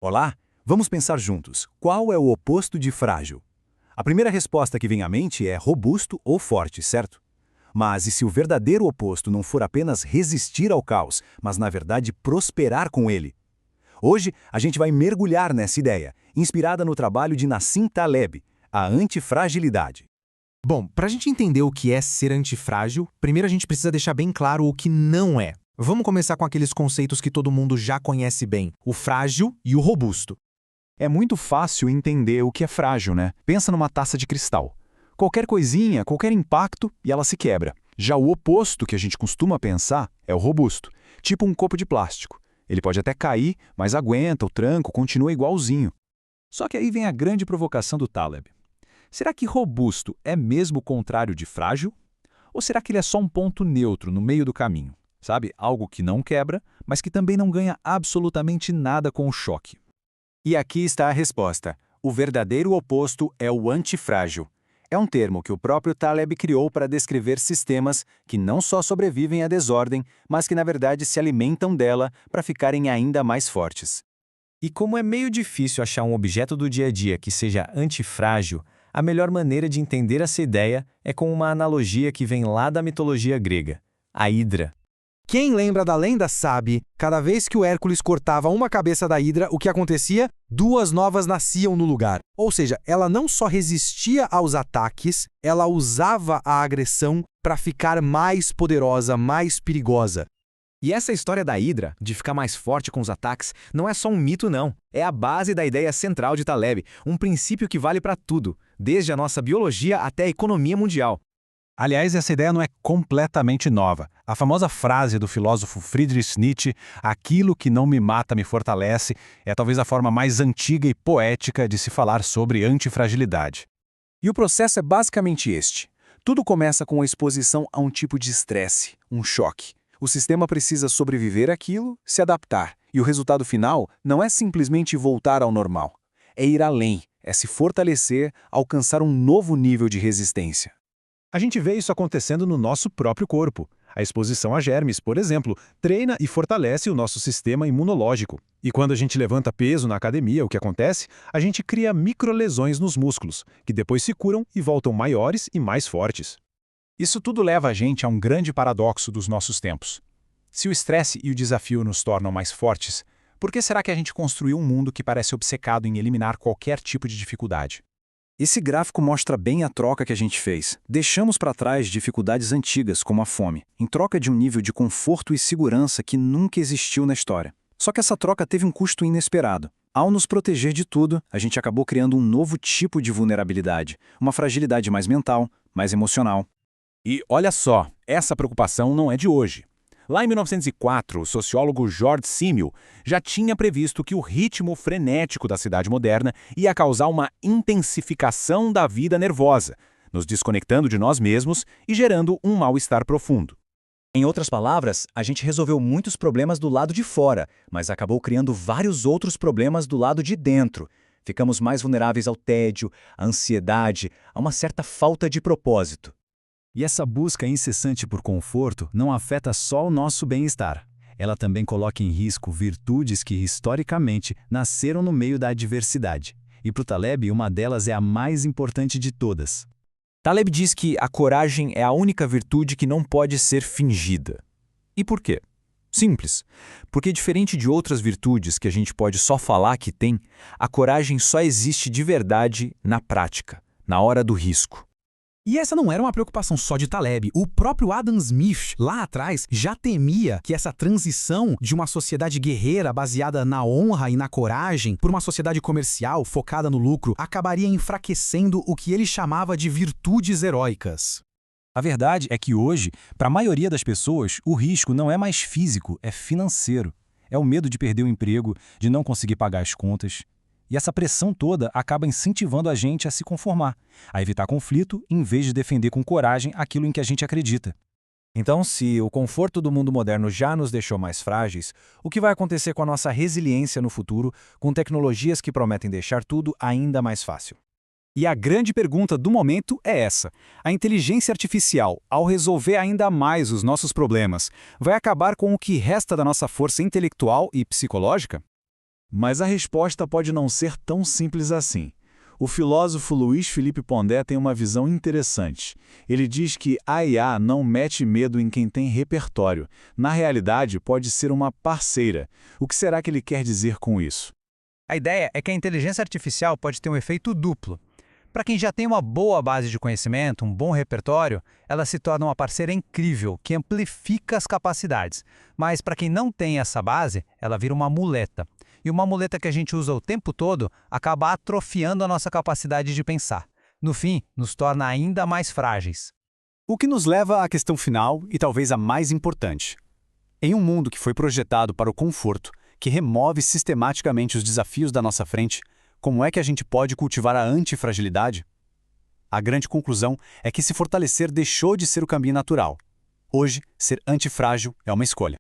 Olá, vamos pensar juntos. Qual é o oposto de frágil? A primeira resposta que vem à mente é robusto ou forte, certo? Mas e se o verdadeiro oposto não for apenas resistir ao caos, mas na verdade prosperar com ele? Hoje a gente vai mergulhar nessa ideia, inspirada no trabalho de Nassim Taleb, a antifragilidade. Bom, para a gente entender o que é ser antifrágil, primeiro a gente precisa deixar bem claro o que não é. Vamos começar com aqueles conceitos que todo mundo já conhece bem, o frágil e o robusto. É muito fácil entender o que é frágil, né? Pensa numa taça de cristal. Qualquer coisinha, qualquer impacto e ela se quebra. Já o oposto que a gente costuma pensar é o robusto, tipo um copo de plástico. Ele pode até cair, mas aguenta, o tranco continua igualzinho. Só que aí vem a grande provocação do Taleb. Será que robusto é mesmo o contrário de frágil? Ou será que ele é só um ponto neutro no meio do caminho? Sabe, algo que não quebra, mas que também não ganha absolutamente nada com o choque. E aqui está a resposta. O verdadeiro oposto é o antifrágil. É um termo que o próprio Taleb criou para descrever sistemas que não só sobrevivem à desordem, mas que na verdade se alimentam dela para ficarem ainda mais fortes. E como é meio difícil achar um objeto do dia a dia que seja antifrágil, a melhor maneira de entender essa ideia é com uma analogia que vem lá da mitologia grega, a Hidra. Quem lembra da lenda sabe, cada vez que o Hércules cortava uma cabeça da Hidra, o que acontecia? Duas novas nasciam no lugar. Ou seja, ela não só resistia aos ataques, ela usava a agressão para ficar mais poderosa, mais perigosa. E essa história da Hidra, de ficar mais forte com os ataques, não é só um mito não. É a base da ideia central de Taleb, um princípio que vale para tudo, desde a nossa biologia até a economia mundial. Aliás, essa ideia não é completamente nova. A famosa frase do filósofo Friedrich Nietzsche, aquilo que não me mata me fortalece, é talvez a forma mais antiga e poética de se falar sobre antifragilidade. E o processo é basicamente este. Tudo começa com a exposição a um tipo de estresse, um choque. O sistema precisa sobreviver àquilo, se adaptar, e o resultado final não é simplesmente voltar ao normal. É ir além, é se fortalecer, alcançar um novo nível de resistência. A gente vê isso acontecendo no nosso próprio corpo. A exposição a germes, por exemplo, treina e fortalece o nosso sistema imunológico. E quando a gente levanta peso na academia, o que acontece? A gente cria microlesões nos músculos, que depois se curam e voltam maiores e mais fortes. Isso tudo leva a gente a um grande paradoxo dos nossos tempos. Se o estresse e o desafio nos tornam mais fortes, por que será que a gente construiu um mundo que parece obcecado em eliminar qualquer tipo de dificuldade? Esse gráfico mostra bem a troca que a gente fez. Deixamos para trás dificuldades antigas, como a fome, em troca de um nível de conforto e segurança que nunca existiu na história. Só que essa troca teve um custo inesperado. Ao nos proteger de tudo, a gente acabou criando um novo tipo de vulnerabilidade, uma fragilidade mais mental, mais emocional. E olha só, essa preocupação não é de hoje. Lá em 1904, o sociólogo George Simmel já tinha previsto que o ritmo frenético da cidade moderna ia causar uma intensificação da vida nervosa, nos desconectando de nós mesmos e gerando um mal-estar profundo. Em outras palavras, a gente resolveu muitos problemas do lado de fora, mas acabou criando vários outros problemas do lado de dentro. Ficamos mais vulneráveis ao tédio, à ansiedade, a uma certa falta de propósito. E essa busca incessante por conforto não afeta só o nosso bem-estar. Ela também coloca em risco virtudes que, historicamente, nasceram no meio da adversidade. E para o Taleb, uma delas é a mais importante de todas. Taleb diz que a coragem é a única virtude que não pode ser fingida. E por quê? Simples. Porque, diferente de outras virtudes que a gente pode só falar que tem, a coragem só existe de verdade na prática, na hora do risco. E essa não era uma preocupação só de Taleb. O próprio Adam Smith, lá atrás, já temia que essa transição de uma sociedade guerreira baseada na honra e na coragem por uma sociedade comercial focada no lucro acabaria enfraquecendo o que ele chamava de virtudes heróicas. A verdade é que hoje, para a maioria das pessoas, o risco não é mais físico, é financeiro. É o medo de perder o emprego, de não conseguir pagar as contas. E essa pressão toda acaba incentivando a gente a se conformar, a evitar conflito, em vez de defender com coragem aquilo em que a gente acredita. Então, se o conforto do mundo moderno já nos deixou mais frágeis, o que vai acontecer com a nossa resiliência no futuro, com tecnologias que prometem deixar tudo ainda mais fácil? E a grande pergunta do momento é essa. A inteligência artificial, ao resolver ainda mais os nossos problemas, vai acabar com o que resta da nossa força intelectual e psicológica? Mas a resposta pode não ser tão simples assim. O filósofo Luiz Felipe Pondé tem uma visão interessante. Ele diz que a IA não mete medo em quem tem repertório. Na realidade, pode ser uma parceira. O que será que ele quer dizer com isso? A ideia é que a inteligência artificial pode ter um efeito duplo. Para quem já tem uma boa base de conhecimento, um bom repertório, ela se torna uma parceira incrível, que amplifica as capacidades. Mas para quem não tem essa base, ela vira uma muleta. E uma muleta que a gente usa o tempo todo acaba atrofiando a nossa capacidade de pensar. No fim, nos torna ainda mais frágeis. O que nos leva à questão final e talvez a mais importante. Em um mundo que foi projetado para o conforto, que remove sistematicamente os desafios da nossa frente, como é que a gente pode cultivar a antifragilidade? A grande conclusão é que se fortalecer deixou de ser o caminho natural. Hoje, ser antifrágil é uma escolha.